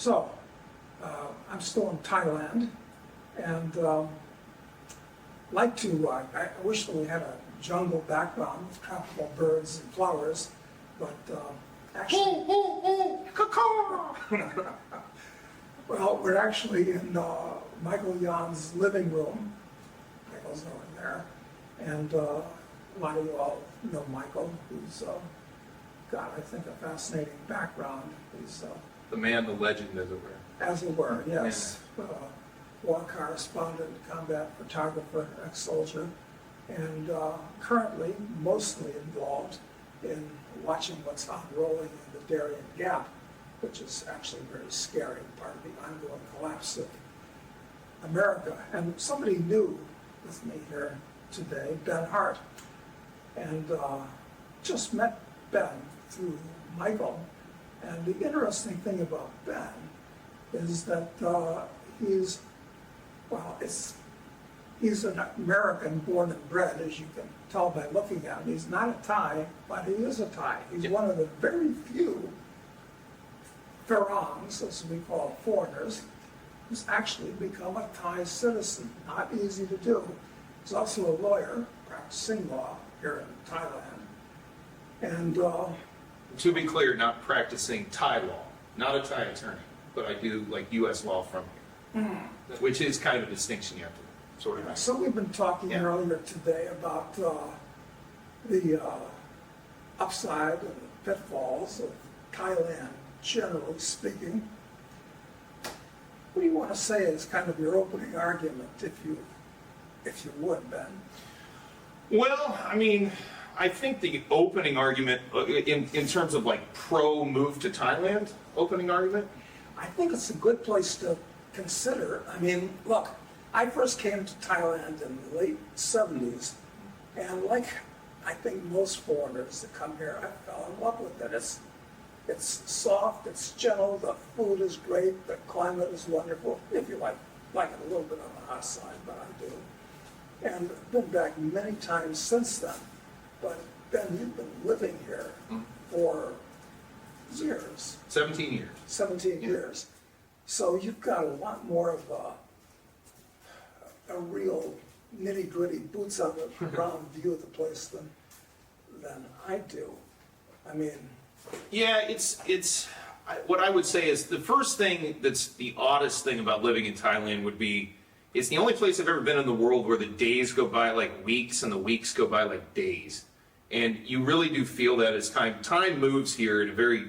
So, I'm still in Thailand, and I wish that we had a jungle background with tropical birds and flowers, but actually, well, we're actually in Michael Yon's living room. Michael's over there, and a lot of you all know Michael, who's got, I think, a fascinating background. He's the man, the legend, as it were. Yes. War correspondent, combat photographer, ex-soldier, and currently mostly involved in watching what's unrolling in the Darien Gap, which is actually very scary, part of the ongoing collapse of America. And somebody new with me here today, Ben Hart, and just met Ben through Michael. And the interesting thing about Ben is that he's an American born and bred, as you can tell by looking at him. He's not a Thai, but he is a Thai. He's one of the very few Farangs, as we call foreigners, who's actually become a Thai citizen. Not easy to do. He's also a lawyer, practicing law here in Thailand. And to be clear, not practicing Thai law, not a Thai attorney, but I do like U.S. law from here, which is kind of a distinction you have to sort of make. So we've been talking earlier today about the upside and the pitfalls of Thailand, generally speaking. What do you want to say as kind of your opening argument, if you would, Ben? Well, I mean, I think the opening argument, in terms of like pro move to Thailand, opening argument? I think it's a good place to consider. I mean, look, I first came to Thailand in the late 70s, and like I think most foreigners that come here, I fell in love with it. It's soft, it's gentle, the food is great, the climate is wonderful, if you like it a little bit on the hot side, but I do. And I've been back many times since then. But Ben, you've been living here for years. 17 years. 17 years. So you've got a lot more of a real nitty-gritty, boots on the ground view of the place than I do. I mean... Yeah, what I would say is the first thing that's the oddest thing about living in Thailand would be, it's the only place I've ever been in the world where the days go by like weeks and the weeks go by like days. And you really do feel that as time moves here in a very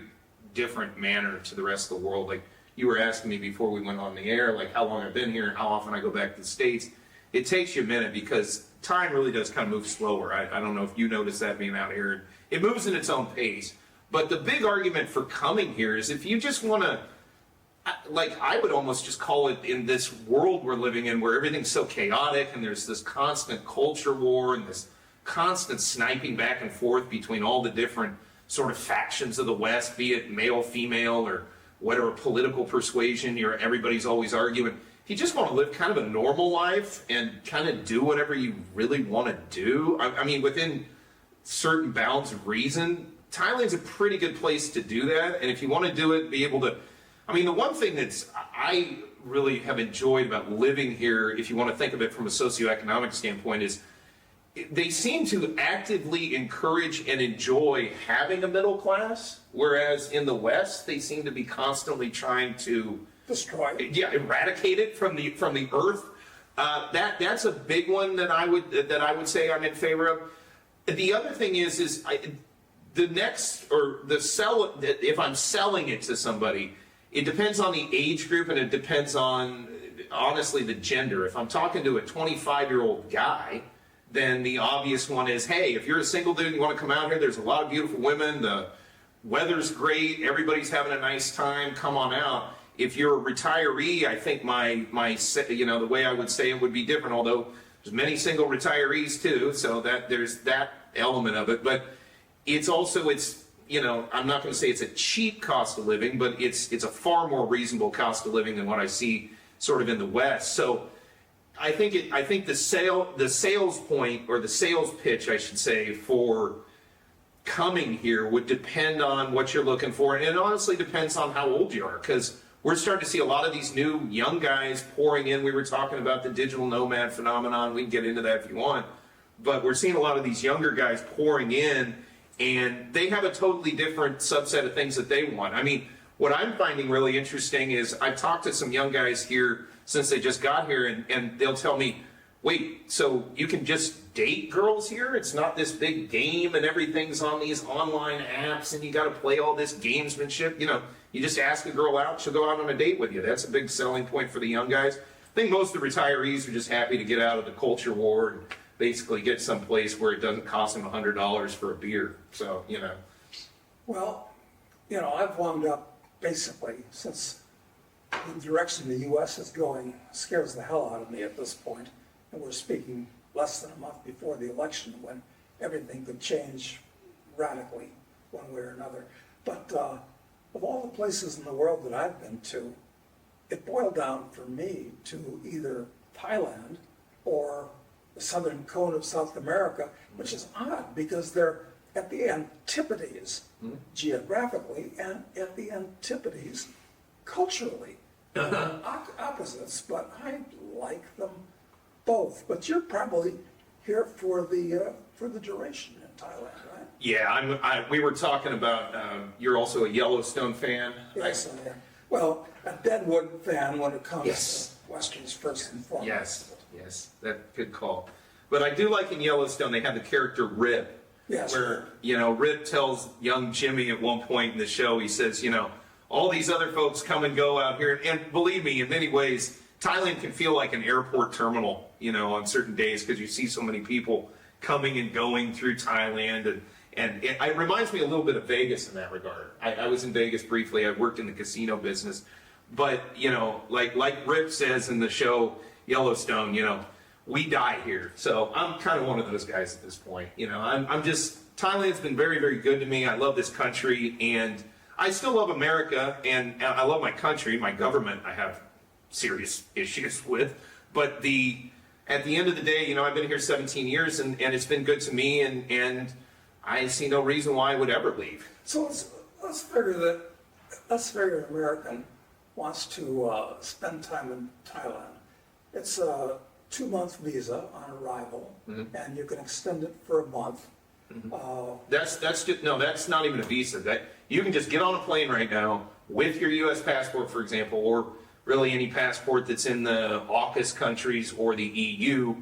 different manner to the rest of the world. Like you were asking me before we went on the air, like how long I've been here and how often I go back to the States. It takes you a minute because time really does kind of move slower. I don't know if you notice that being out here. It moves in its own pace. But the big argument for coming here is if you just want to, like I would almost just call it, in this world we're living in where everything's so chaotic and there's this constant culture war and this constant sniping back and forth between all the different sort of factions of the West, be it male, female, or whatever political persuasion, everybody's always arguing. If you just want to live kind of a normal life and kind of do whatever you really want to do, I mean, within certain bounds of reason, Thailand's a pretty good place to do that. And if you want to do it, be able to, I mean, the one thing I really have enjoyed about living here, if you want to think of it from a socioeconomic standpoint, is they seem to actively encourage and enjoy having a middle class, whereas in the West, they seem to be constantly trying to destroy it. Yeah, eradicate it from the earth. That's a big one that I would say I'm in favor of. The other thing is if I'm selling it to somebody, it depends on the age group and it depends on, honestly, the gender. If I'm talking to a 25-year-old guy, then the obvious one is, hey, if you're a single dude and you want to come out here, there's a lot of beautiful women, the weather's great, everybody's having a nice time, come on out. If you're a retiree, I think the way I would say it would be different, although there's many single retirees too, so that there's that element of it. But it's also, I'm not going to say it's a cheap cost of living, but it's a far more reasonable cost of living than what I see sort of in the West. So I think the sales point, or the sales pitch, I should say, for coming here would depend on what you're looking for, and it honestly depends on how old you are, because we're starting to see a lot of these new young guys pouring in. We were talking about the digital nomad phenomenon. We can get into that if you want. But we're seeing a lot of these younger guys pouring in, and they have a totally different subset of things that they want. I mean, what I'm finding really interesting is I've talked to some young guys here since they just got here, and they'll tell me, wait, so you can just date girls here? It's not this big game and everything's on these online apps and you got to play all this gamesmanship. You know, you just ask a girl out, she'll go out on a date with you. That's a big selling point for the young guys. I think most of the retirees are just happy to get out of the culture war and basically get someplace where it doesn't cost them $100 for a beer. So, you know. Well, you know, I've wound up basically, since the direction the U.S. is going scares the hell out of me at this point, and we're speaking less than a month before the election when everything could change radically one way or another. But of all the places in the world that I've been to, it boiled down for me to either Thailand or the southern cone of South America, which is odd because they're at the antipodes geographically and at the antipodes culturally. Opposites, but I like them both. But you're probably here for the duration in Thailand, right? Yeah, we were talking about, you're also a Yellowstone fan. Yes, I am. Well, a Deadwood fan when it comes to Westerns first and foremost. Yes, that good call. But I do like in Yellowstone, they have the character Rip. Yes. Where, you know, Rip tells young Jimmy at one point in the show, he says, you know, all these other folks come and go out here. And believe me, in many ways, Thailand can feel like an airport terminal, you know, on certain days because you see so many people coming and going through Thailand. And it reminds me a little bit of Vegas in that regard. I was in Vegas briefly. I worked in the casino business. But, you know, like Rip says in the show Yellowstone, you know, we die here. So I'm kind of one of those guys at this point. You know, I'm just, Thailand's been very, very good to me. I love this country, and I still love America, and I love my country. My government I have serious issues with. But at the end of the day, you know, I've been here 17 years, and it's been good to me, and I see no reason why I would ever leave. So let's figure an American wants to spend time in Thailand. It's a 2-month visa on arrival, and you can extend it for a month. That's just, no, that's not even a visa. That you can just get on a plane right now with your U.S. passport, for example, or really any passport that's in the AUKUS countries or the EU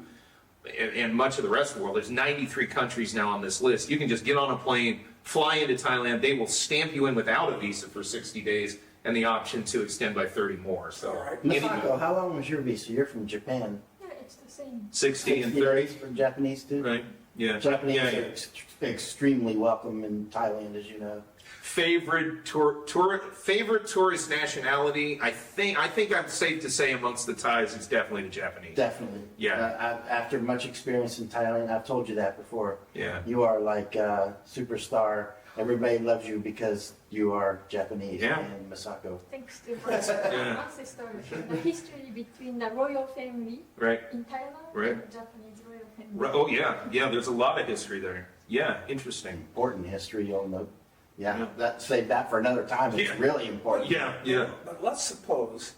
and much of the rest of the world. There's 93 countries now on this list. You can just get on a plane, fly into Thailand. They will stamp you in without a visa for 60 days and the option to extend by 30 more. So, Masako, how long was your visa? You're from Japan. Yeah, it's the same. 60 and 30. days for Japanese too? Right. Yeah. Japanese Yeah, are yeah. extremely welcome in Thailand, as you know. Favorite tourist nationality? I think I'm safe to say amongst the Thais, it's definitely the Japanese. Definitely. Yeah. After much experience in Thailand, I've told you that before. Yeah. You are like a superstar. Everybody loves you because you are Japanese. Yeah. And Masako. Thanks to the ancestors, the history between the royal family Right. in Thailand Right. and the Japanese royal family. Right. Oh yeah. There's a lot of history there. Yeah, interesting. Important history, you'll know. Yeah. Yeah. Save that for another time. It's Yeah. really important. Yeah. But let's suppose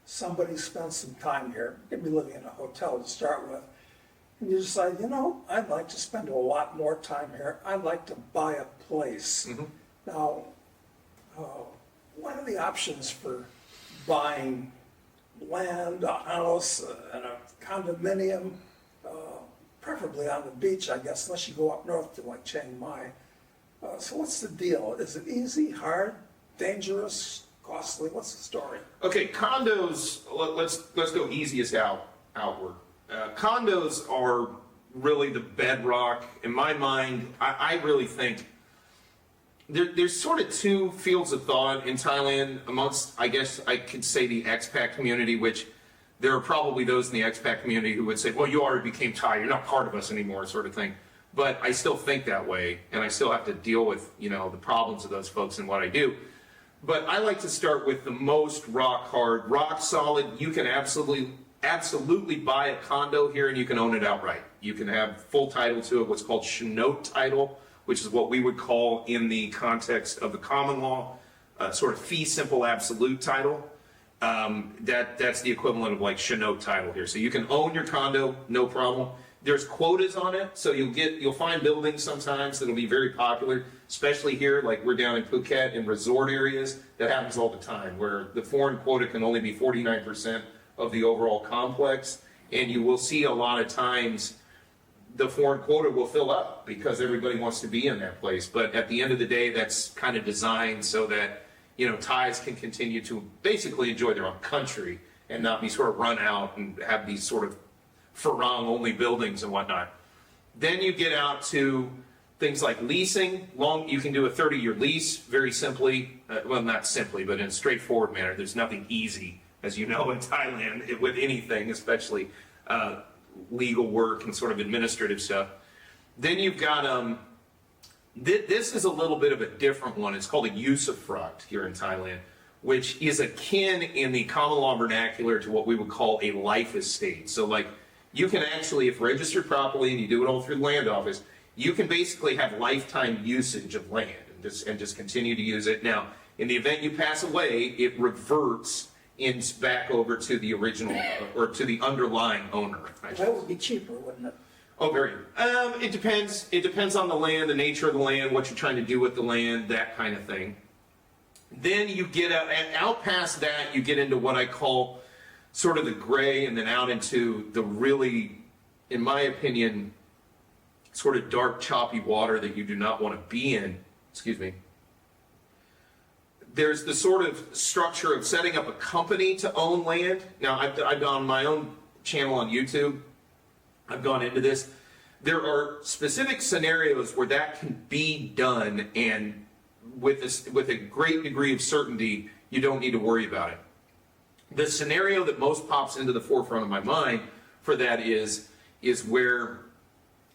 somebody spends some time here, maybe living in a hotel to start with, and you decide, you know, I'd like to spend a lot more time here. I'd like to buy a place. Now, what are the options for buying land, a house, and a condominium, preferably on the beach, I guess, unless you go up north to like Chiang Mai. So what's the deal? Is it easy, hard, dangerous, costly? What's the story? Okay, condos. Let's go easiest outward. Condos are really the bedrock in my mind. I really think there's sort of two fields of thought in Thailand amongst, I guess I could say, the expat community, which there are probably those in the expat community who would say, well, you already became Thai, you're not part of us anymore, sort of thing. But I still think that way, and I still have to deal with, you know, the problems of those folks and what I do. But I like to start with the most rock hard, rock solid. You can absolutely buy a condo here and you can own it outright. You can have full title to it, what's called Shinote title, which is what we would call in the context of the common law, sort of fee simple absolute title. That's the equivalent of like Chinook title here. So you can own your condo, no problem. There's quotas on it, so you'll find buildings sometimes that'll be very popular, especially here, like we're down in Phuket in resort areas. That happens all the time, where the foreign quota can only be 49% of the overall complex, and you will see a lot of times the foreign quota will fill up because everybody wants to be in that place. But at the end of the day, that's kind of designed so that, you know, Thais can continue to basically enjoy their own country and not be sort of run out and have these sort of Farang only buildings and whatnot. Then you get out to things like leasing. You can do a 30-year lease very simply, well, not simply, but in a straightforward manner. There's nothing easy, as you know, in Thailand with anything, especially legal work and sort of administrative stuff. Then you've got, this is a little bit of a different one. It's called a usufruct here in Thailand, which is akin in the common law vernacular to what we would call a life estate. So like, you can actually, if registered properly and you do it all through the land office, you can basically have lifetime usage of land and just continue to use it. Now, in the event you pass away, it reverts back over to the original or to the underlying owner. That would be cheaper, wouldn't it? Oh, very. It depends. It depends on the land, the nature of the land, what you're trying to do with the land, that kind of thing. Then you get out past that, you get into what I call sort of the gray, and then out into the really, in my opinion, sort of dark, choppy water that you do not want to be in. Excuse me. There's the sort of structure of setting up a company to own land. Now, I've on my own channel on YouTube, I've gone into this. There are specific scenarios where that can be done, and with a great degree of certainty, you don't need to worry about it. The scenario that most pops into the forefront of my mind for that is where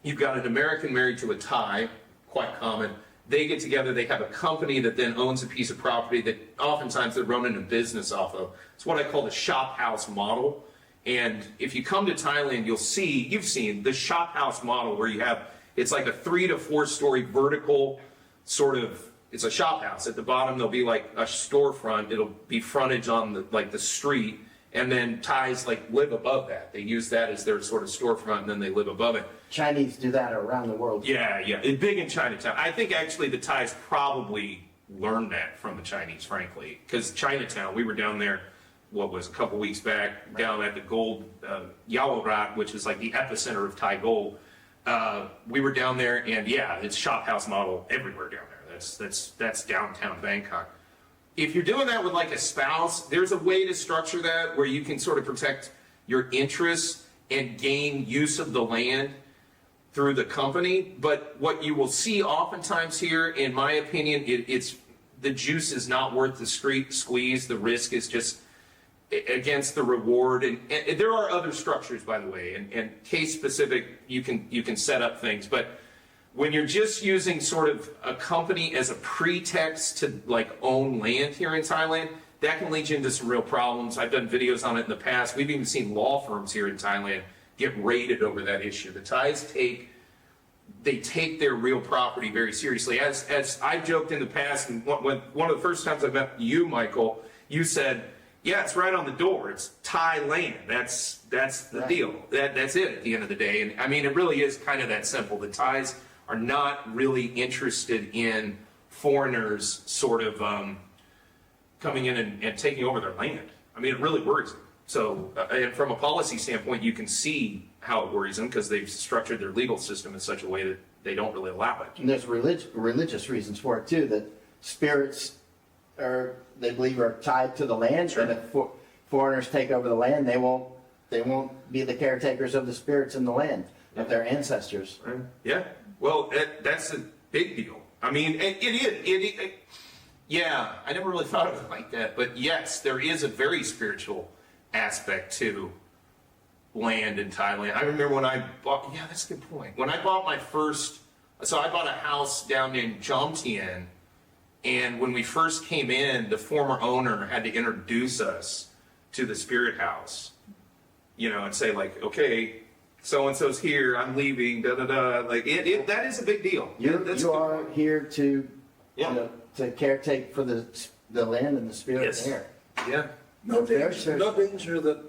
you've got an American married to a Thai, quite common. They get together, they have a company that then owns a piece of property that oftentimes they're running a business off of. It's what I call the shop house model. And if you come to Thailand, you'll see, you've seen the shop house model where you have, it's like a 3 to 4 story vertical sort of, it's a shop house. At the bottom, there'll be like a storefront. It'll be frontage on the street. And then Thais like live above that. They use that as their sort of storefront, and then they live above it. Chinese do that around the world. Yeah. It's big in Chinatown. I think actually the Thais probably learned that from the Chinese, frankly. Because Chinatown, we were down there, what was a couple weeks back, down at the gold, Yaowarat, which is like the epicenter of Thai gold. We were down there, and yeah, it's shop house model everywhere down there. That's downtown Bangkok. If you're doing that with like a spouse, there's a way to structure that where you can sort of protect your interests and gain use of the land through the company. But what you will see oftentimes here, in my opinion, it's the juice is not worth the squeeze. The risk is just against the reward. And there are other structures, by the way, and case specific, you can set up things. But when you're just using sort of a company as a pretext to like own land here in Thailand, that can lead you into some real problems. I've done videos on it in the past. We've even seen law firms here in Thailand get raided over that issue. The Thais take their real property very seriously. As I've joked in the past, and one of the first times I met you, Michael, you said, yeah, it's right on the door. It's Thai land. That's the right. deal. That's it at the end of the day. And I mean, it really is kind of that simple. The Thais are not really interested in foreigners sort of coming in and taking over their land. I mean, it really worries them. So, and from a policy standpoint, you can see how it worries them because they've structured their legal system in such a way that they don't really allow it. And there's religious reasons for it too, that spirits they believe are tied to the land, Sure. and if foreigners take over the land, they won't be the caretakers of the spirits in the land of their ancestors. Right. Yeah. Well, that's a big deal. I mean, it is. Yeah, I never really thought of it like that. But yes, there is a very spiritual aspect to land in Thailand. I remember when I bought, yeah, that's a good point. When I bought my first, so I bought a house down in Jomtien, and when we first came in, the former owner had to introduce us to the spirit house, you know, and say like, okay, so-and-so's here, I'm leaving, da-da-da. Like, that is a big deal. You are here to, Yeah. to caretake for the land and the spirit Yes. there. Yeah. No Very danger, no serious. danger that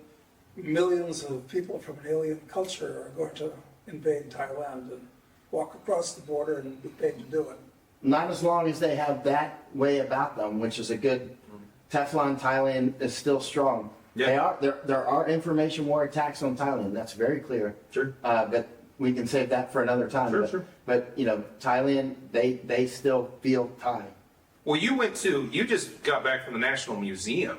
millions of people from an alien culture are going to invade Thailand and walk across the border and be paid to do it. Not as long as they have that way about them, which is a good, Teflon Thailand is still strong. Yeah. There are information war attacks on Thailand, that's very clear. Sure. But we can save that for another time. Sure, But- sure. But, you know, Thailand, they still feel Thai. Well, you just got back from the National Museum,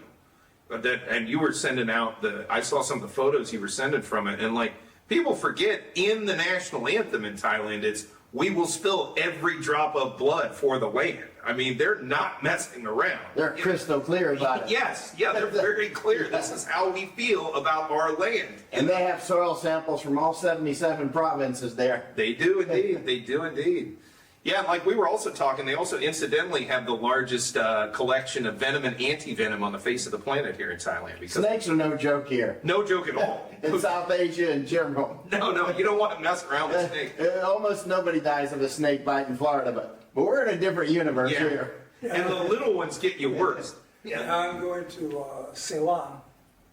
and you were sending out I saw some of the photos you were sending from it, and like, people forget, in the national anthem in Thailand, it's, "We will spill every drop of blood for the land." I mean, they're not messing around. They're crystal clear about it. Yes, yeah, they're very clear. This is how we feel about our land. And they have soil samples from all 77 provinces there. They do indeed. They do indeed. Yeah, like we were also talking, they also incidentally have the largest collection of venom and anti-venom on the face of the planet here in Thailand. Because Snakes are no joke here. no joke at all. In South Asia in general. No, you don't want to mess around with snakes. Almost nobody dies of a snake bite in Florida, but we're in a different universe Yeah. here. And the little ones get you worse. And I'm going to Ceylon,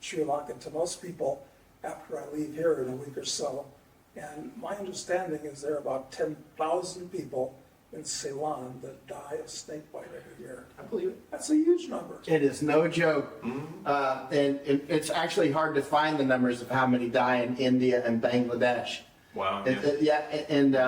Sri Lanka, to most people after I leave here in a week or so. And my understanding is there are about 10,000 people in Ceylon that die of snake bite every year. I believe it. That's a huge number. It is no joke. And it's actually hard to find the numbers of how many die in India and Bangladesh. Wow. Yeah, and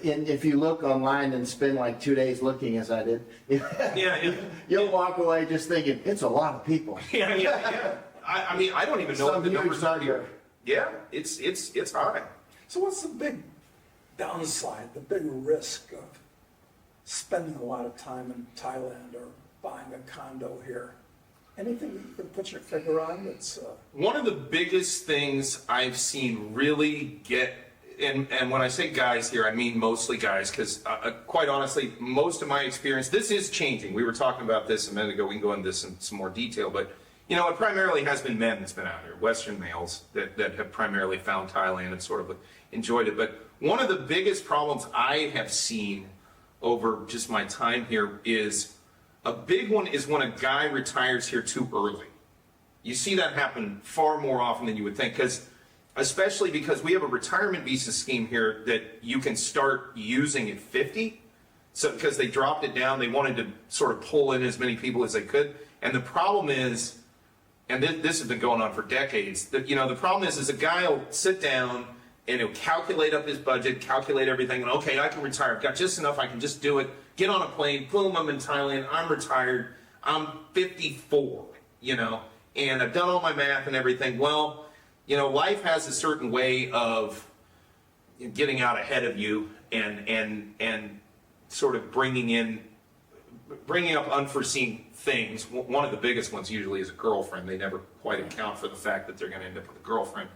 if you look online and spend like 2 days looking, as I did, Yeah. you'll walk away just thinking, it's a lot of people. Yeah. I mean, I don't even know what Some the huge numbers are number. here. Yeah, it's high. So what's the big downside, the big risk of spending a lot of time in Thailand or buying a condo here? Anything you can put your finger on that's... One of the biggest things I've seen really get, and when I say guys here, I mean mostly guys, because quite honestly, most of my experience, this is changing. We were talking about this a minute ago. We can go into this in some more detail, but you know, it primarily has been men that's been out here, Western males that have primarily found Thailand and sort of enjoyed it. But one of the biggest problems I have seen over just my time here is, a big one is when a guy retires here too early. You see that happen far more often than you would think, especially because we have a retirement visa scheme here that you can start using at 50. So because they dropped it down, they wanted to sort of pull in as many people as they could. And the problem is, and this has been going on for decades, that, you know, the problem is a guy will sit down and he'll calculate up his budget, calculate everything, and okay, I can retire. I've got just enough, I can just do it. Get on a plane, boom, I'm in Thailand, I'm retired, I'm 54, you know, and I've done all my math and everything. Well, you know, life has a certain way of getting out ahead of you and sort of bringing up unforeseen things. One of the biggest ones usually is a girlfriend. They never quite account for the fact that they're going to end up with a girlfriend.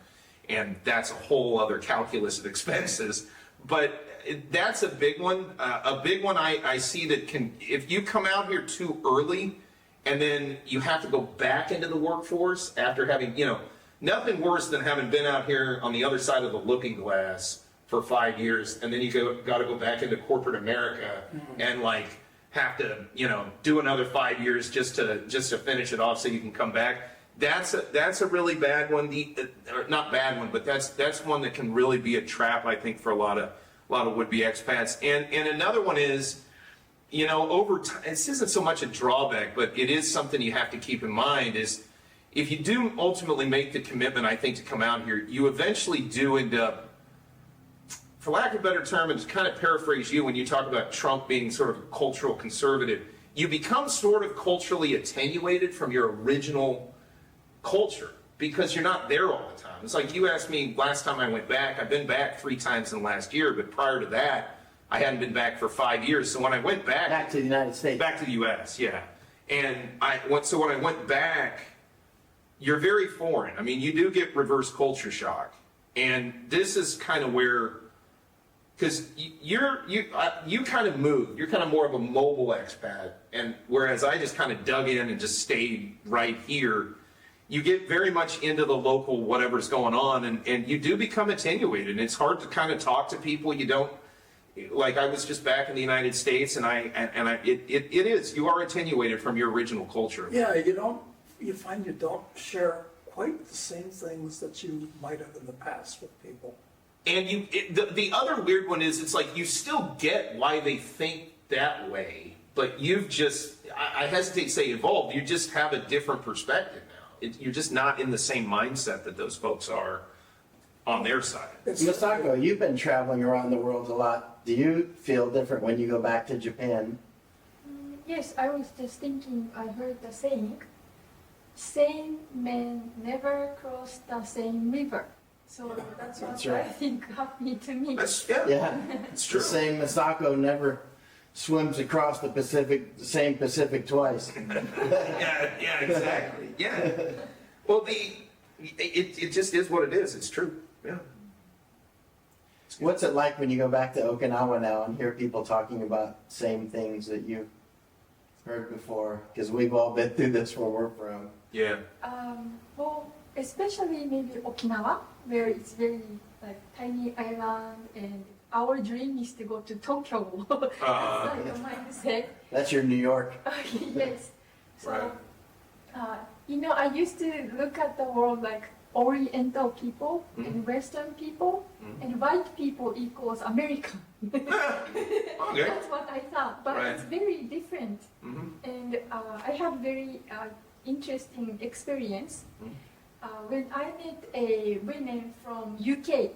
And that's a whole other calculus of expenses. But that's a big one. A big one I see that can, if you come out here too early and then you have to go back into the workforce after having, you know, nothing worse than having been out here on the other side of the looking glass for 5 years and then you got to go back into corporate America and like have to, you know, do another 5 years just to finish it off so you can come back. That's a really bad one. Or not bad one, but that's one that can really be a trap, I think, for a lot of would-be expats. And another one is, you know, over time, this isn't so much a drawback, but it is something you have to keep in mind is, if you do ultimately make the commitment, I think, to come out here, you eventually do end up, for lack of a better term, and to kind of paraphrase you when you talk about Trump being sort of a cultural conservative, you become sort of culturally attenuated from your original culture because you're not there all the time. It's like you asked me last time I went back. I've been back 3 times in the last year, but prior to that, I hadn't been back for 5 years. So when I went back to the United States, back to the U.S., yeah, and so when I went back, you're very foreign. I mean, you do get reverse culture shock, and this is kind of where, because you kind of moved. You're kind of more of a mobile expat, and whereas I just kind of dug in and just stayed right here. You get very much into the local whatever's going on, and you do become attenuated. And it's hard to kind of talk to people. You don't, like I was just back in the United States, and it is, you are attenuated from your original culture. Yeah, you don't you find you don't share quite the same things that you might have in the past with people. And the other weird one is, it's like you still get why they think that way, but you've just, I hesitate to say evolved, you just have a different perspective now. You're just not in the same mindset that those folks are on their side. Masako, you've been traveling around the world a lot. Do you feel different when you go back to Japan? Yes, I was just thinking, I heard the saying, same men never cross the same river. So that's what right. I think happened to me. Yeah, It's true. the same Masako never swims across the same Pacific twice. Yeah, exactly. Yeah. Well, it just is what it is. It's true. Yeah. What's it like when you go back to Okinawa now and hear people talking about same things that you've heard before? Because we've all been through this where we're from. Yeah. Well, especially maybe Okinawa, where it's very like tiny island, and our dream is to go to Tokyo. It's like a mindset. That's your New York. Yes. So, Right. I used to look at the world like Oriental people Mm-hmm. and Western people, and white people equals American. Okay. That's what I thought, but Right. it's very different. Mhm. And I have very interesting experience when I met a woman from UK,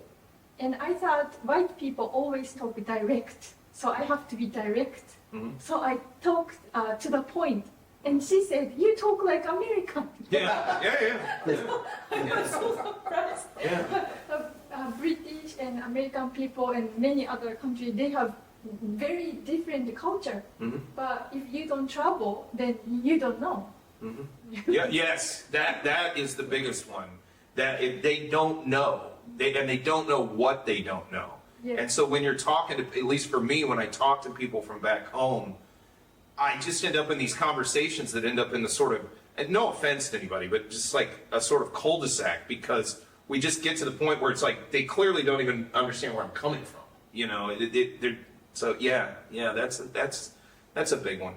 and I thought white people always talk direct, so I have to be direct. Mhm. So I talked to the point, and she said, "You talk like American." Yeah. I was so surprised. Yeah. British and American people and many other countries, they have very different culture. Mhm. But if you don't travel, then you don't know. Yeah. Yes. That is the biggest one. That if they don't know, they don't know what they don't know. Yeah. And so when you're talking to, at least for me, when I talk to people from back home, I just end up in these conversations that end up in the sort of, and no offense to anybody, but just like a sort of cul-de-sac, because we just get to the point where it's like they clearly don't even understand where I'm coming from. So that's a big one.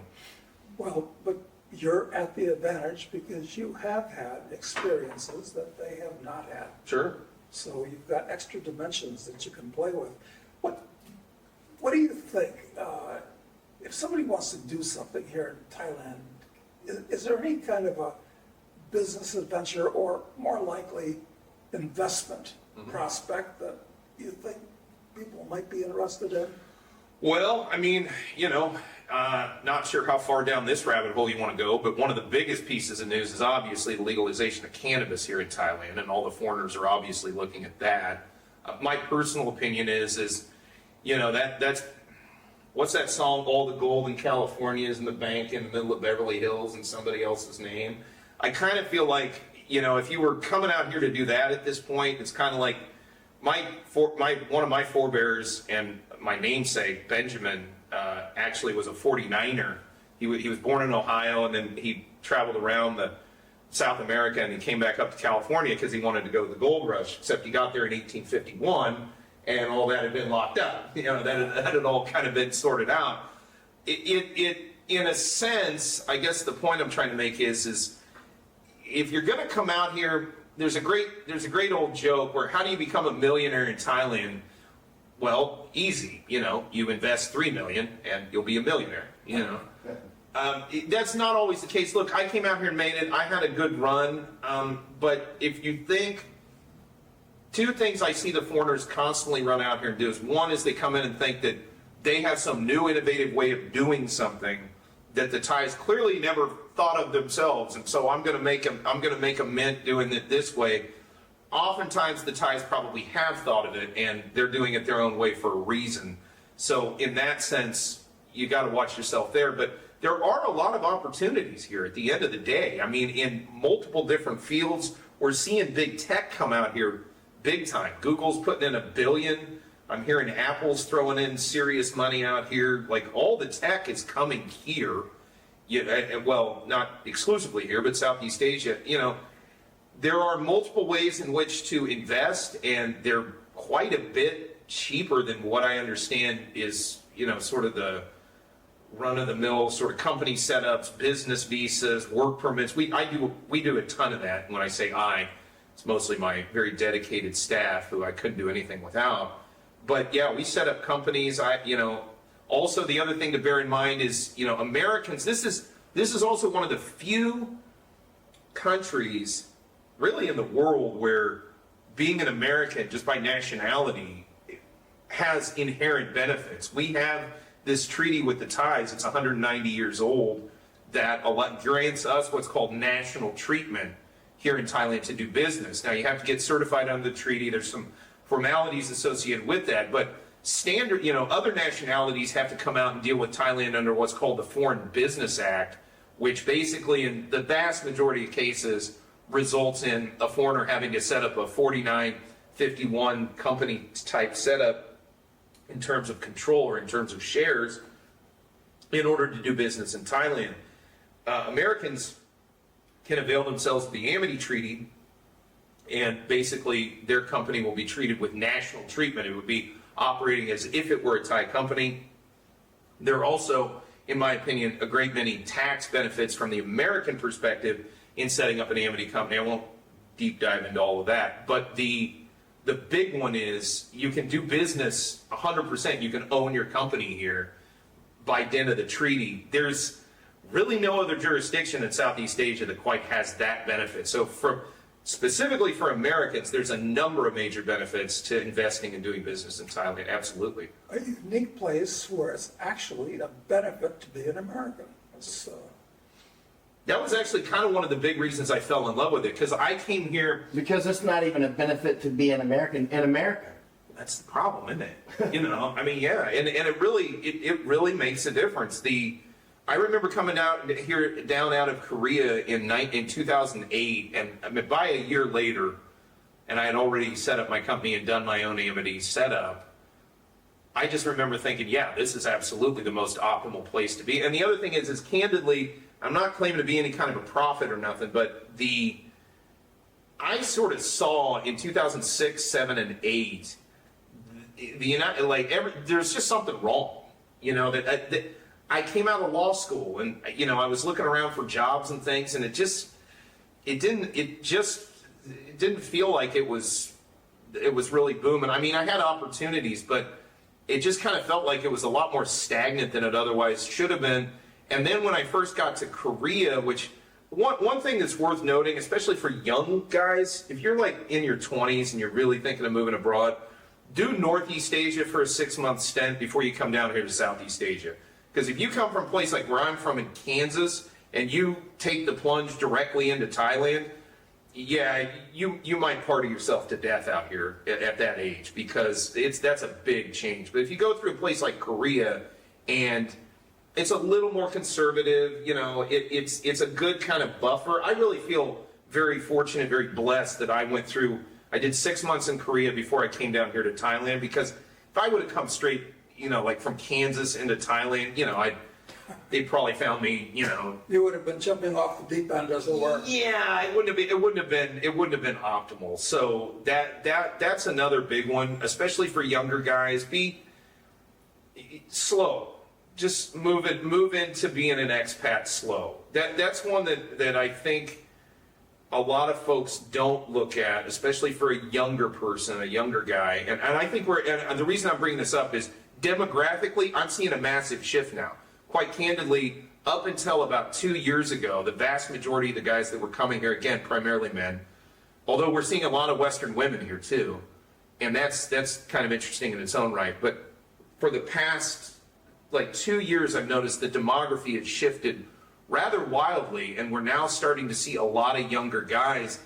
Well, but you're at the advantage because you have had experiences that they have not had. Sure. So you've got extra dimensions that you can play with. What do you think? If somebody wants to do something here in Thailand, is there any kind of a business adventure or more likely investment prospect that you think people might be interested in? Well, I mean, not sure how far down this rabbit hole you want to go, but one of the biggest pieces of news is obviously the legalization of cannabis here in Thailand, and all the foreigners are obviously looking at that. My personal opinion is that's what's that song? All the gold in California is in the bank in the middle of Beverly Hills in somebody else's name. I kind of feel like if you were coming out here to do that at this point, it's kind of like one of my forebears and my namesake Benjamin actually was a 49er. He was born in Ohio, and then he traveled around South America, and he came back up to California because he wanted to go to the gold rush. Except he got there in 1851, and all that had been locked up. That had all kind of been sorted out. It in a sense, I guess the point I'm trying to make is if you're going to come out here, there's a great old joke where how do you become a millionaire in Thailand? Well, easy. You invest $3 million and you'll be a millionaire. That's not always the case. Look, I came out here and made it. I had a good run. But if you think, two things I see the foreigners constantly run out here and do is, one is they come in and think that they have some new innovative way of doing something that the Thais clearly never thought of themselves, and so I'm going to make a mint doing it this way. Oftentimes the Thais probably have thought of it, and they're doing it their own way for a reason. So in that sense, you got to watch yourself there. But there are a lot of opportunities here at the end of the day. I mean, in multiple different fields, we're seeing big tech come out here big time. Google's putting in $1 billion. I'm hearing Apple's throwing in serious money out here. Like, all the tech is coming here. Well, not exclusively here, but Southeast Asia. There are multiple ways in which to invest, and they're quite a bit cheaper than what I understand is, sort of run-of-the-mill sort of company setups, business visas, work permits. We do a ton of that. When I say it's mostly my very dedicated staff who I couldn't do anything without. But yeah, we set up companies. Also the other thing to bear in mind is, Americans, this is also one of the few countries really in the world where being an American just by nationality has inherent benefits. We have this treaty with the Thais, it's 190 years old, that grants us what's called national treatment here in Thailand to do business. Now you have to get certified under the treaty, there's some formalities associated with that, but standard, other nationalities have to come out and deal with Thailand under what's called the Foreign Business Act, which basically in the vast majority of cases results in a foreigner having to set up a 4951 company type setup in terms of control or in terms of shares in order to do business in Thailand. Americans can avail themselves of the Amity Treaty, and basically their company will be treated with national treatment. It would be operating as if it were a Thai company. There are also, in my opinion, a great many tax benefits from the American perspective in setting up an Amity company. I won't deep dive into all of that, but the big one is you can do business 100%. You can own your company here by dint of the treaty. There's really no other jurisdiction in Southeast Asia that quite has that benefit. So specifically for Americans, there's a number of major benefits to investing and doing business in Thailand, absolutely. A unique place where it's actually a benefit to be an American. That was actually kind of one of the big reasons I fell in love with it, because I came here. Because it's not even a benefit to be an American in America. That's the problem, isn't it? I mean, yeah, and it really makes a difference. I remember coming down out of Korea in 2008, and I mean, by a year later, and I had already set up my company and done my own Amity setup. I just remember thinking, yeah, this is absolutely the most optimal place to be. And the other thing is candidly, I'm not claiming to be any kind of a prophet or nothing, but I sort of saw in 2006, 7, and 8, there's just something wrong, that I came out of law school and, I was looking around for jobs and things, and it didn't feel like it was really booming. I mean, I had opportunities, but it just kind of felt like it was a lot more stagnant than it otherwise should have been. And then when I first got to Korea, which one thing that's worth noting, especially for young guys, if you're like in your 20s and you're really thinking of moving abroad, do Northeast Asia for a 6-month stint before you come down here to Southeast Asia. Because if you come from a place like where I'm from in Kansas and you take the plunge directly into Thailand, yeah, you might party yourself to death out here at that age, because that's a big change. But if you go through a place like Korea and it's a little more conservative, it's a good kind of buffer. I really feel very fortunate, very blessed that I did 6 months in Korea before I came down here to Thailand, because if I would have come straight, like from Kansas into Thailand, they probably found me, You would have been jumping off the deep end, as it were. Yeah, it wouldn't have been optimal. So that's another big one, especially for younger guys. Be slow. Just move into being an expat slow. That's one that I think a lot of folks don't look at, especially for a younger person, a younger guy. And I think and the reason I'm bringing this up is demographically, I'm seeing a massive shift now. Quite candidly, up until about 2 years ago, the vast majority of the guys that were coming here, again, primarily men, although we're seeing a lot of Western women here too, and that's kind of interesting in its own right. But for the past 2 years, I've noticed the demography has shifted rather wildly, and we're now starting to see a lot of younger guys.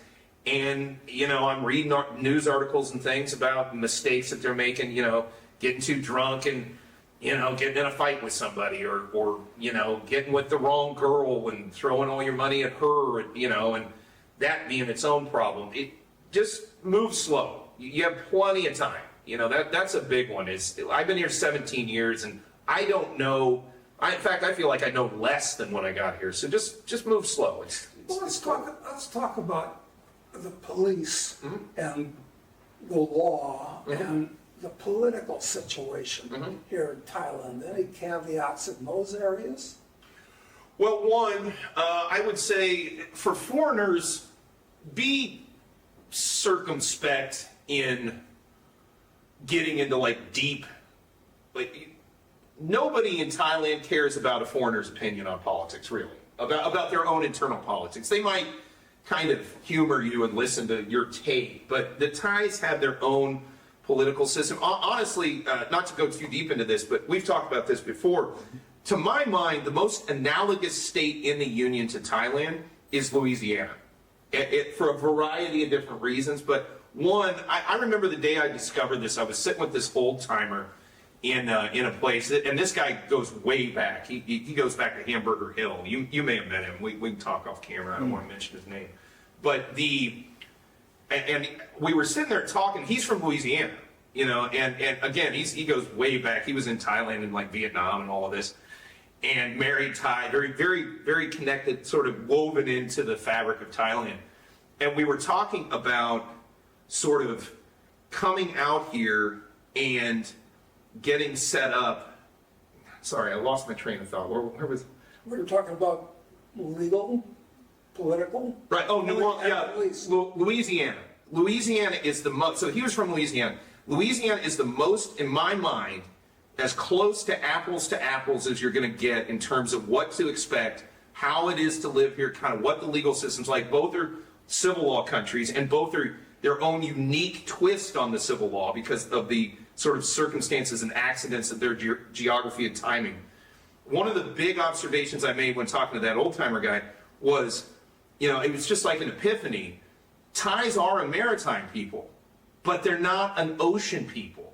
And I'm reading news articles and things about mistakes that they're making, getting too drunk and getting in a fight with somebody, or getting with the wrong girl and throwing all your money at her, and that being its own problem. It just move slow. You have plenty of time. That's a big one. I've been here 17 years and I don't know. In fact, I feel like I know less than when I got here. So just move slow. Let's talk about the police and the law and the political situation here in Thailand. Any caveats in those areas? Well, one, I would say for foreigners, be circumspect in getting into like deep, like nobody in Thailand cares about a foreigner's opinion on politics, really, about their own internal politics. They might kind of humor you and listen to your take, but the Thais have their own political system. Honestly, not to go too deep into this, but we've talked about this before. To my mind, the most analogous state in the Union to Thailand is Louisiana, for a variety of different reasons. But one, I remember the day I discovered this. I was sitting with this old timer in a place, and this guy goes way back. He goes back to Hamburger Hill. You may have met him. We can talk off camera. I don't want to mention his name, but and we were sitting there talking. He's from Louisiana, you know, and again, he goes way back. He was in Thailand and like Vietnam and all of this. And married Thai, very, very, very connected, sort of woven into the fabric of Thailand. And we were talking about sort of coming out here and getting set up. Sorry, I lost my train of thought. Where was? We were talking about legal, political. Right. Oh, New Orleans. Yeah, Police. Louisiana. Louisiana is the most. So he was from Louisiana. Louisiana is the most, in my mind, as close to apples as you're going to get in terms of what to expect, how it is to live here, kind of what the legal system's like. Both are civil law countries, and both are their own unique twist on the civil law because of the sort of circumstances and accidents of their geography and timing. One of the big observations I made when talking to that old-timer guy was, you know, it was just like an epiphany. Thais are a maritime people, but they're not an ocean people.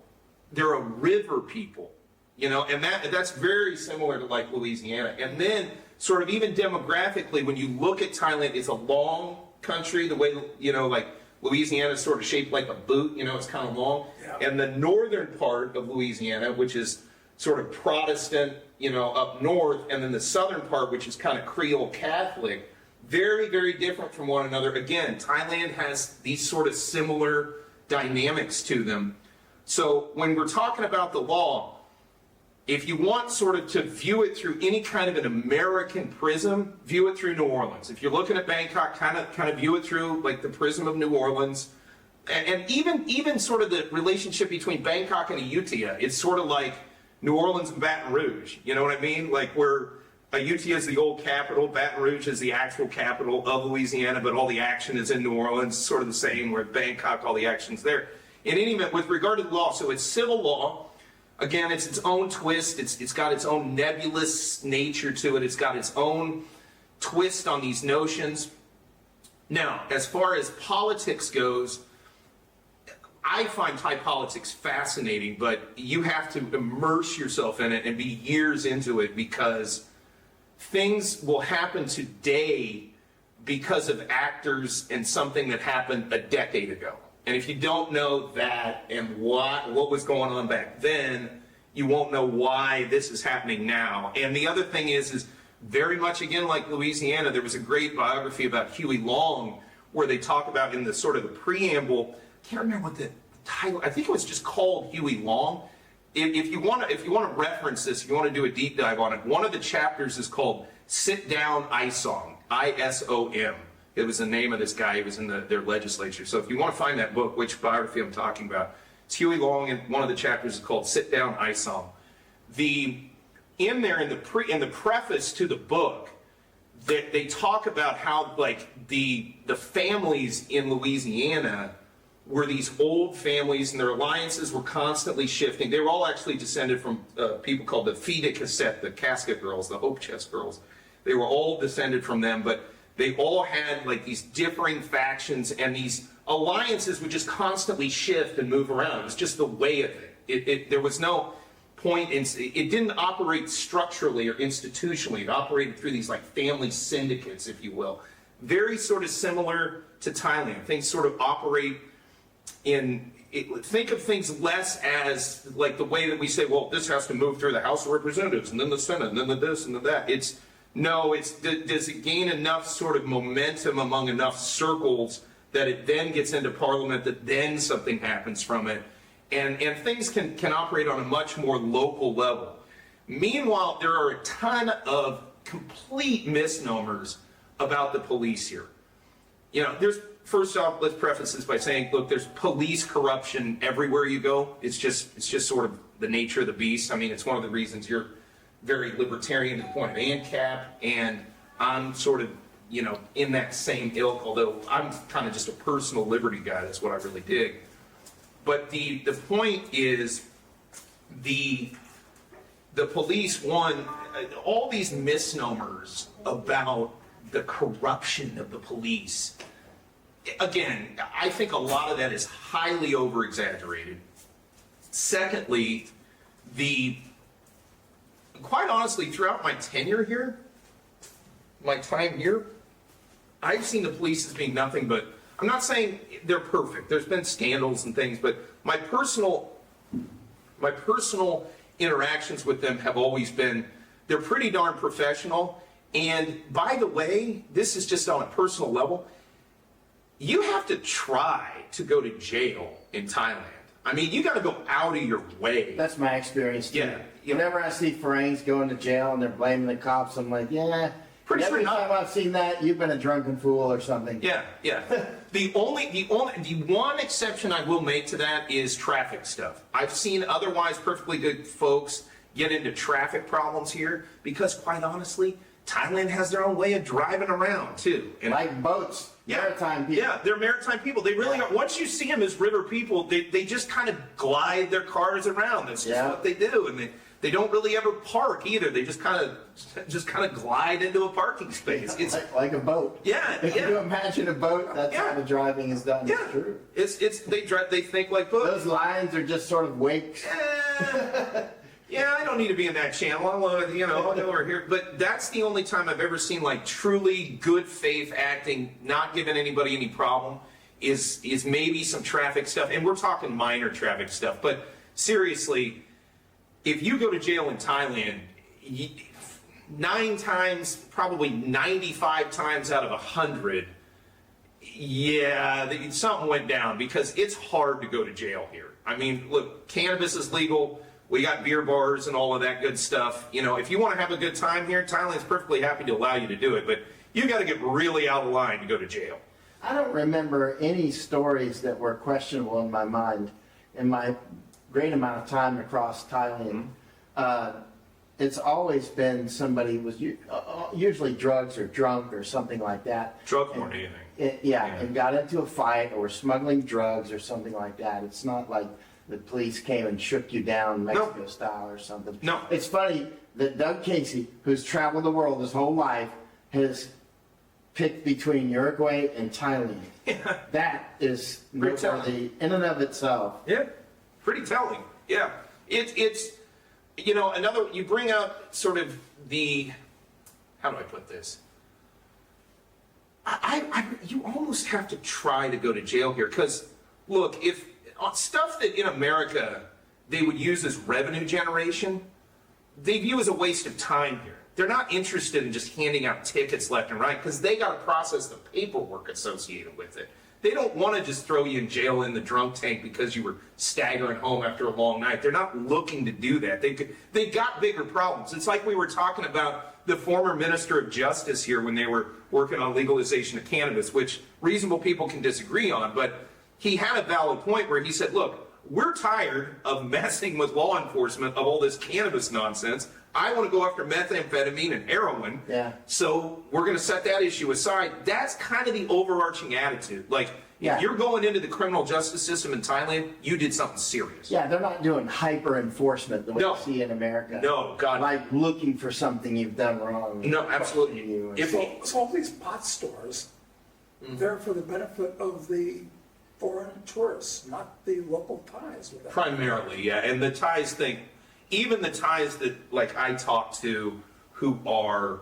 They're a river people, you know, and that's very similar to like Louisiana. And then sort of even demographically, when you look at Thailand, it's a long country, the way, you know, like Louisiana is sort of shaped like a boot, you know, it's kind of long. Yeah. And the northern part of Louisiana, which is sort of Protestant, you know, up north, and then the southern part, which is kind of Creole Catholic, very, very different from one another. Again, Thailand has these sort of similar dynamics to them. So when we're talking about the law, if you want sort of to view it through any kind of an American prism, view it through New Orleans. If you're looking at Bangkok, kind of view it through like the prism of New Orleans. And even sort of the relationship between Bangkok and Ayutthaya, it's sort of like New Orleans and Baton Rouge. You know what I mean? Like where Ayutthaya is the old capital, Baton Rouge is the actual capital of Louisiana, but all the action is in New Orleans, sort of the same, where Bangkok, all the action's there. In any event, with regard to the law, so it's civil law. Again, it's its own twist. It's got its own nebulous nature to it. It's got its own twist on these notions. Now, as far as politics goes, I find Thai politics fascinating, but you have to immerse yourself in it and be years into it because things will happen today because of actors and something that happened a decade ago. And if you don't know that and what was going on back then, you won't know why this is happening now. And the other thing is very much, again, like Louisiana, there was a great biography about Huey Long where they talk about in the sort of the preamble, I can't remember what the title, I think it was just called Huey Long. If you want to reference this, if you want to do a deep dive on it, one of the chapters is called Sit Down Isom, I-S-O-M. It was the name of this guy. He was in their legislature. So if you want to find that book, which biography I'm talking about, it's Huey Long, and one of the chapters is called "Sit Down, Isom." In the preface to the book, they talk about how like the families in Louisiana were these old families, and their alliances were constantly shifting. They were all actually descended from people called the filles de cassette, the casket girls, the hope chest girls. They were all descended from them, but they all had like these differing factions, and these alliances would just constantly shift and move around. It was just the way of it. There was no point in it. Didn't operate structurally or institutionally. It operated through these like family syndicates, if you will. Very sort of similar to Thailand. Things sort of operate think of things less as like the way that we say, well, this has to move through the House of Representatives and then the Senate and then the this and the that. Does it gain enough sort of momentum among enough circles that it then gets into Parliament, that then something happens from it? and things can operate on a much more local level. Meanwhile, there are a ton of complete misnomers about the police here. You know, first off, let's preface this by saying, look, there's police corruption everywhere you go. It's just sort of the nature of the beast. I mean, it's one of the reasons you're very libertarian to the point of ANCAP, and I'm sort of, you know, in that same ilk, although I'm kind of just a personal liberty guy. That's what I really dig. But the point is, the police, all these misnomers about the corruption of the police. Again, I think a lot of that is highly over-exaggerated. Secondly, quite honestly, throughout my tenure here, my time here, I've seen the police as being nothing but, I'm not saying they're perfect. There's been scandals and things, but my personal interactions with them have always been, they're pretty darn professional. And by the way, this is just on a personal level, you have to try to go to jail in Thailand. I mean, you got to go out of your way. That's my experience too. Yeah. Whenever I see foreigners going to jail and they're blaming the cops, I'm like, yeah. Pretty sure every not. time I've seen that, you've been a drunken fool or something. Yeah. The one exception I will make to that is traffic stuff. I've seen otherwise perfectly good folks get into traffic problems here because, quite honestly, Thailand has their own way of driving around too. And Like boats, maritime people. Yeah, they're maritime people. They really are. Once you see them as river people, they just kind of glide their cars around. That's just what they do, and they don't really ever park either. They just kind of glide into a parking space. It's like a boat. Yeah, If you imagine a boat, that's how the driving is done. Yeah, It's true. they think like boats. Those lines are just sort of wakes. Yeah, I don't need to be in that channel. I'll go over here. But that's the only time I've ever seen like truly good faith acting, not giving anybody any problem, is maybe some traffic stuff. And we're talking minor traffic stuff. But seriously, if you go to jail in Thailand, 9 times, probably 95 times out of 100, something went down because it's hard to go to jail here. I mean, look, cannabis is legal. We got beer bars and all of that good stuff. You know, if you want to have a good time here, Thailand's perfectly happy to allow you to do it, but you got to get really out of line to go to jail. I don't remember any stories that were questionable in my mind in my great amount of time across Thailand. It's always been somebody was usually drugs or drunk or something like that. Drug more than anything. And got into a fight or smuggling drugs or something like that. It's not like the police came and shook you down Mexico style or something. No. It's funny that Doug Casey, who's traveled the world his whole life, has picked between Uruguay and Thailand. Yeah. That is noteworthy in and of itself. Yeah, pretty telling. Yeah, it's you bring up sort of how do I put this? You almost have to try to go to jail here because look, if on stuff that in America they would use as revenue generation, they view as a waste of time here. They're not interested in just handing out tickets left and right because they got to process the paperwork associated with it. They don't want to just throw you in jail in the drunk tank because you were staggering home after a long night. They're not looking to do that. They got bigger problems. It's like we were talking about the former Minister of Justice here when they were working on legalization of cannabis, which reasonable people can disagree on, but he had a valid point where he said, look, we're tired of messing with law enforcement of all this cannabis nonsense. I want to go after methamphetamine and heroin. Yeah. So we're going to set that issue aside. That's kind of the overarching attitude. Like, if you're going into the criminal justice system in Thailand, you did something serious. Yeah, they're not doing hyper enforcement the way you see in America. No, God. Like looking for something you've done wrong. No, absolutely. So all these pot stores, they're for the benefit of the foreign tourists, not the local Thais. Primarily, yeah. And the Thais think, even the Thais that like I talk to who are,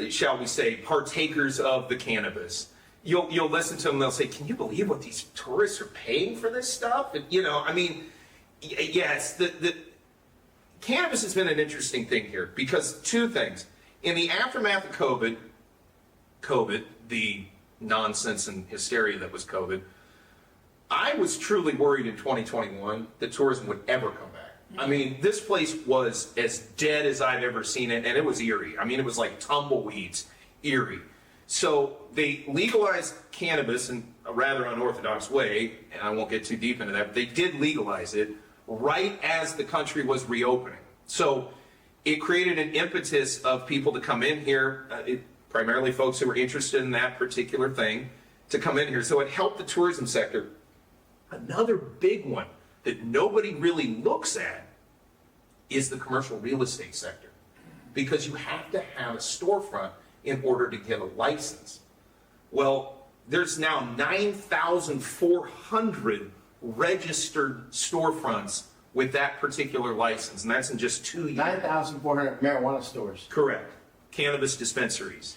shall we say, partakers of the cannabis, you'll listen to them, they'll say, can you believe what these tourists are paying for this stuff? And, I mean, yes, the cannabis has been an interesting thing here because two things. In the aftermath of COVID, the nonsense and hysteria that was COVID, I was truly worried in 2021 that tourism would ever come back. I mean, this place was as dead as I've ever seen it, and it was eerie. I mean, it was like tumbleweeds, eerie. So they legalized cannabis in a rather unorthodox way, and I won't get too deep into that, but they did legalize it right as the country was reopening. So it created an impetus of people to come in here, primarily folks who were interested in that particular thing, to come in here. So it helped the tourism sector. Another big one that nobody really looks at is the commercial real estate sector, because you have to have a storefront in order to get a license. Well, there's now 9,400 registered storefronts with that particular license, and that's in just 2 years. 9,400 marijuana stores. Correct. Cannabis dispensaries.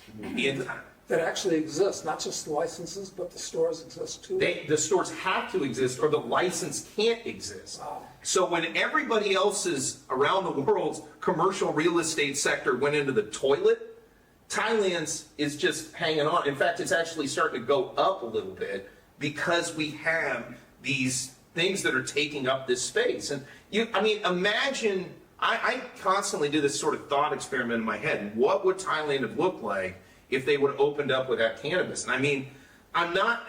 That actually exist, not just the licenses, but the stores exist too. The stores have to exist or the license can't exist. Wow. So when everybody else's around the world's commercial real estate sector went into the toilet, Thailand's is just hanging on. In fact, it's actually starting to go up a little bit because we have these things that are taking up this space. And imagine, I constantly do this sort of thought experiment in my head. What would Thailand have looked like if they would have opened up without cannabis? And I mean, I'm not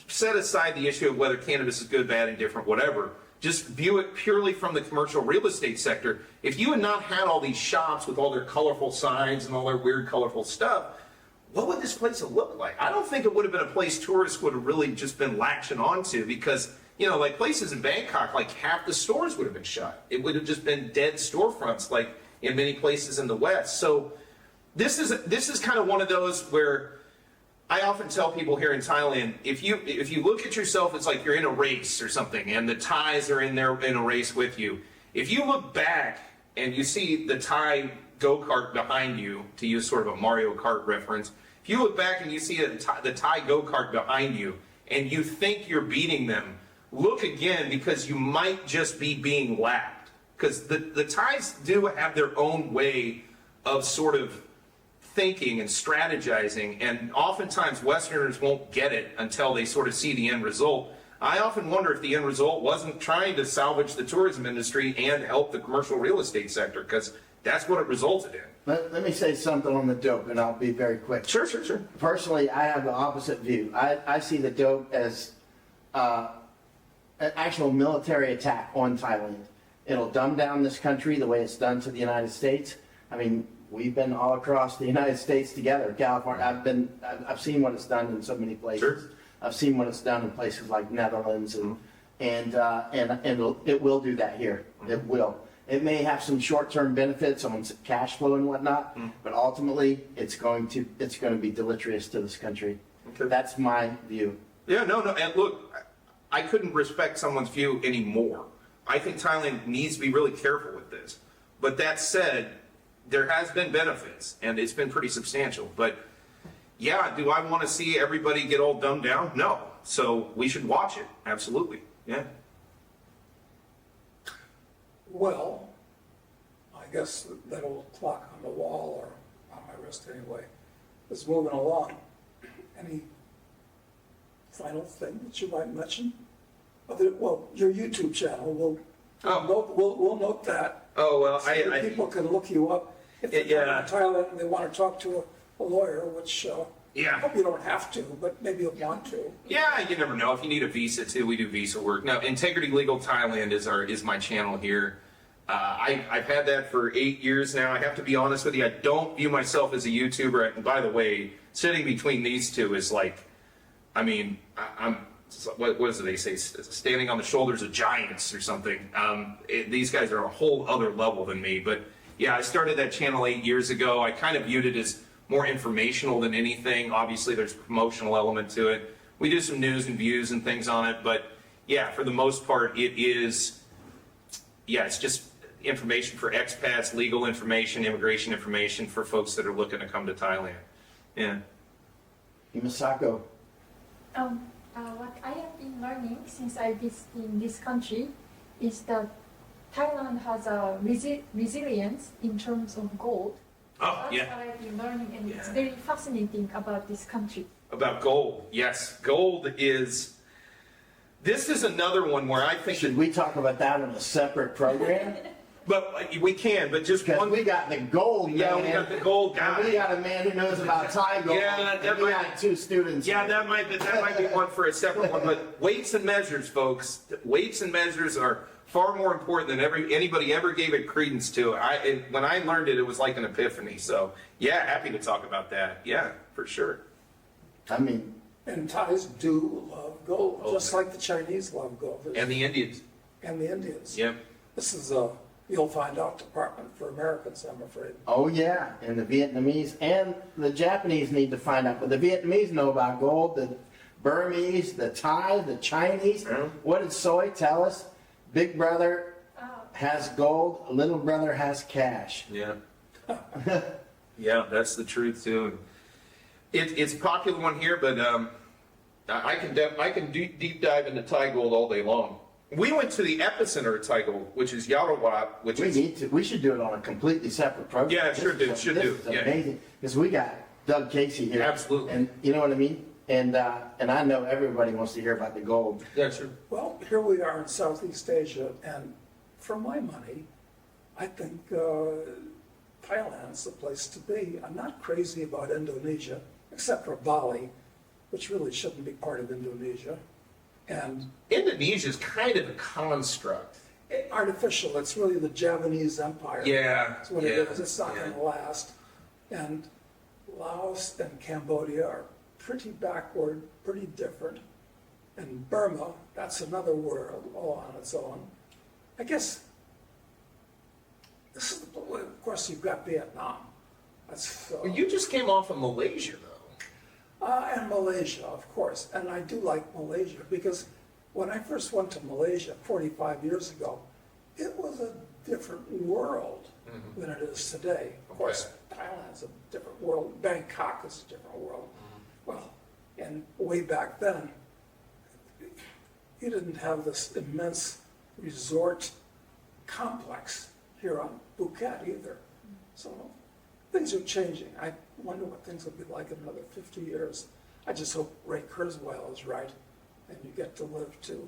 set aside the issue of whether cannabis is good, bad, indifferent, whatever. Just view it purely from the commercial real estate sector. If you had not had all these shops with all their colorful signs and all their weird colorful stuff, what would this place have looked like? I don't think it would have been a place tourists would have really just been latching onto, because, like places in Bangkok, like half the stores would have been shut. It would have just been dead storefronts, like in many places in the West. So this is kind of one of those where I often tell people here in Thailand, if you look at yourself, it's like you're in a race or something, and the Thais are in there in a race with you. If you look back and you see the Thai go-kart behind you, to use sort of a Mario Kart reference, if you look back and you see the Thai go-kart behind you, and you think you're beating them, look again, because you might just be being lapped. Because the Thais do have their own way of sort of thinking and strategizing, and oftentimes Westerners won't get it until they sort of see the end result. I often wonder if the end result wasn't trying to salvage the tourism industry and help the commercial real estate sector, because that's what it resulted in. Let me say something on the dope, and I'll be very quick. Sure. Personally, I have the opposite view. I see the dope as an actual military attack on Thailand. It'll dumb down this country the way it's done to the United States. I mean, we've been all across the United States together. California, I've seen what it's done in so many places. Sure. I've seen what it's done in places like Netherlands, and it will do that here. It will. It may have some short-term benefits on cash flow and whatnot, but ultimately it's going to be deleterious to this country. Okay. That's my view. Yeah, no, and look, I couldn't respect someone's view anymore. I think Thailand needs to be really careful with this. But that said, there has been benefits, and it's been pretty substantial. But yeah, do I want to see everybody get all dumbed down? No. So we should watch it. Absolutely. Yeah. Well, I guess that old clock on the wall, or on my wrist anyway, is moving along. Any final thing that you might mention? Well, your YouTube channel, we'll note that. Oh, well, So that people can look you up if they're in Thailand and they want to talk to a lawyer, which I hope you don't have to, but maybe you'll want to. Yeah, you never know. If you need a visa too, we do visa work. No, Integrity Legal Thailand is my channel here. I've had that for 8 years now. I have to be honest with you, I don't view myself as a YouTuber. And by the way, sitting between these two is like, I'm what do they say? Standing on the shoulders of giants or something. These guys are a whole other level than me. But yeah, I started that channel 8 years ago. I kind of viewed it as more informational than anything. Obviously, there's a promotional element to it. We do some news and views and things on it. But yeah, for the most part, it's just information for expats, legal information, immigration information for folks that are looking to come to Thailand. Yeah. Imasako. What I have been learning since I visited in this country is that Thailand has a resilience in terms of gold. Oh, That's what I've been learning, and it's very fascinating about this country. About gold, yes. Gold is, This is another one where I think Should that, we talk about that in a separate program? but we can, but just Because one. we got the gold man. Yeah, we got the gold And we guy. got a man who knows about Thai gold. Yeah, that and we might- got two students. Yeah, that might be one for a separate one. But weights and measures, folks. Weights and measures are far more important than anybody ever gave it credence to. When I learned it, it was like an epiphany. So yeah, happy to talk about that. Yeah, for sure. I mean, And Thais do love gold, Oh, just like the Chinese love gold. And the Indians. And the Indians. Yep. This is a you'll find out department for Americans, I'm afraid. oh yeah, and the Vietnamese and the Japanese need to find out. But the Vietnamese know about gold, the Burmese, the Thai, the Chinese. Yeah. What did Soy tell us? Big brother has gold, little brother has cash. Yeah. Yeah, that's the truth too. It's a popular one here, but I can deep dive into Thai gold all day long. We went to the epicenter of Thai gold, which is Yaowarat, which We is need to. We should do it on a completely separate program. Yeah, sure do, This should is do, yeah. amazing because we got Doug Casey here. Absolutely. And you know what I mean. And I know everybody wants to hear about the gold. yeah, sure. Well, here we are in Southeast Asia, and for my money, I think Thailand's the place to be. I'm not crazy about Indonesia, except for Bali, which really shouldn't be part of Indonesia. And Indonesia's kind of a construct. artificial, it's really the Javanese Empire. Yeah, That's what it yeah, is. It's not yeah. going to last. And Laos and Cambodia are pretty backward, pretty different. And Burma, that's another world all on its own. I guess this is the, of course you've got Vietnam. That's Well, you just came off of Malaysia, though. and Malaysia, of course. And I do like Malaysia because when I first went to Malaysia 45 years ago, it was a different world than it is today. Of course, Thailand's a different world. Bangkok is a different world. Well, and way back then, you didn't have this immense resort complex here on Phuket either. So things are changing. I wonder what things will be like in another 50 years. I just hope Ray Kurzweil is right and you get to live to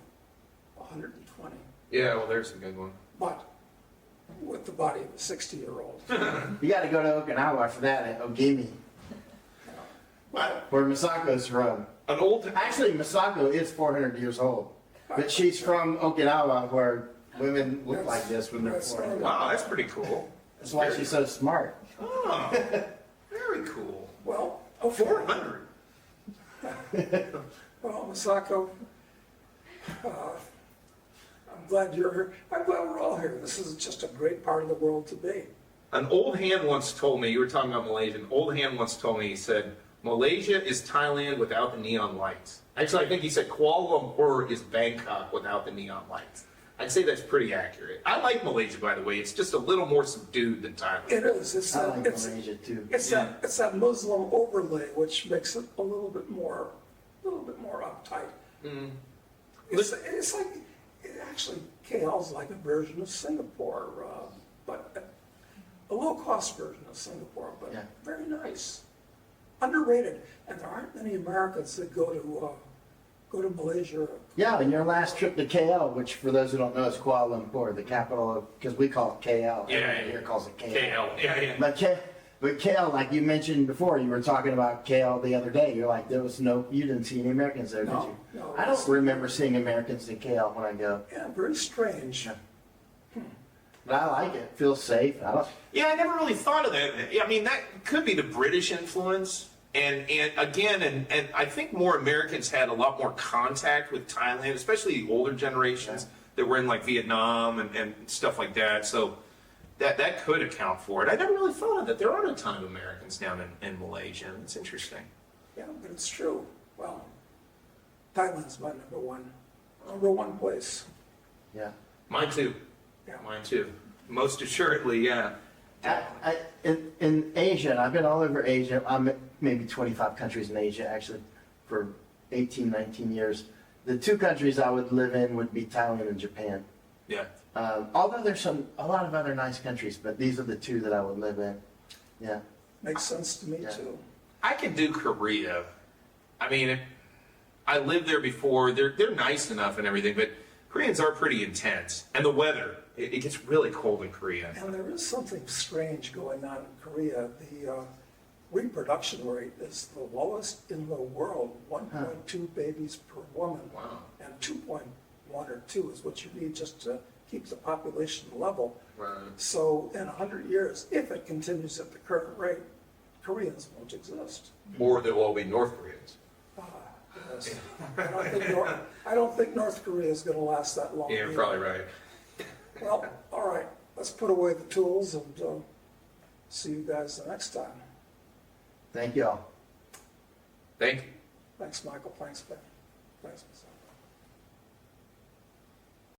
120. Yeah, well, there's a good one. But with the body of a 60-year-old. You got to go to Okinawa for that at Ogimi, where Masako's from. An old. Actually, Masako is 400 years old, but she's from Okinawa, where women look like this when they're 400. Wow, that's pretty cool. That's why she's so smart. Oh, very cool. Well, okay. 400. Well, Masako, I'm glad you're here. I'm glad we're all here. This is just a great part of the world to be. An old hand once told me, you were talking about Malaysia, an old hand once told me, he said, Malaysia is Thailand without the neon lights. Actually, I think he said Kuala Lumpur is Bangkok without the neon lights. I'd say that's pretty accurate. I like Malaysia, by the way. It's just a little more subdued than Thailand. It is. It's I that, like it's, Malaysia too. it's that it's that Muslim overlay which makes it a little bit more uptight. It's like actually KL's like a version of Singapore, but a low cost version of Singapore, but Yeah. very nice, underrated. And there aren't many Americans that go to Malaysia. Yeah, and your last trip to KL, which for those who don't know is Kuala Lumpur, the capital of, because we call it KL. Yeah, Everyone yeah. here calls it KL. KL, yeah. But KL, like you mentioned before, you were talking about KL the other day. You're like, you didn't see any Americans there, did No, you? no. I don't remember seeing Americans in KL when I go. Yeah, very strange. But I like it. Feels safe. Yeah, I never really thought of that. I mean, that could be the British influence. And again, I think more Americans had a lot more contact with Thailand, especially the older generations that were in like Vietnam and stuff like that. So that could account for it. I never really thought of that. There aren't a ton of Americans down in Malaysia. It's interesting. Yeah, but it's true. Well, Thailand's my number one place. Yeah. Mine too. Yeah. Mine too. Most assuredly, yeah. In Asia, and I've been all over Asia, I'm maybe 25 countries in Asia actually for 18, 19 years. The two countries I would live in would be Thailand and Japan. Yeah. Although there's a lot of other nice countries, but these are the two that I would live in. Yeah. Makes sense to me Yeah. too. I can do Korea. I mean, I lived there before. They're nice enough and everything, but Koreans are pretty intense. And the weather, it gets really cold in Korea. And there is something strange going on in Korea. The reproduction rate is the lowest in the world, 1.2 babies per woman. Wow. And 2.1 or 2 is what you need just to keep the population level. Right. So in 100 years, if it continues at the current rate, Koreans won't exist. Or they'll all be North Koreans. Yes. I don't think North Korea is going to last that long. Yeah, you're either. probably right. Well, all right, let's put away the tools and see you guys the next time. Thank y'all. Thank you. Thanks, Michael. Thanks, Ben. Thanks, Ms.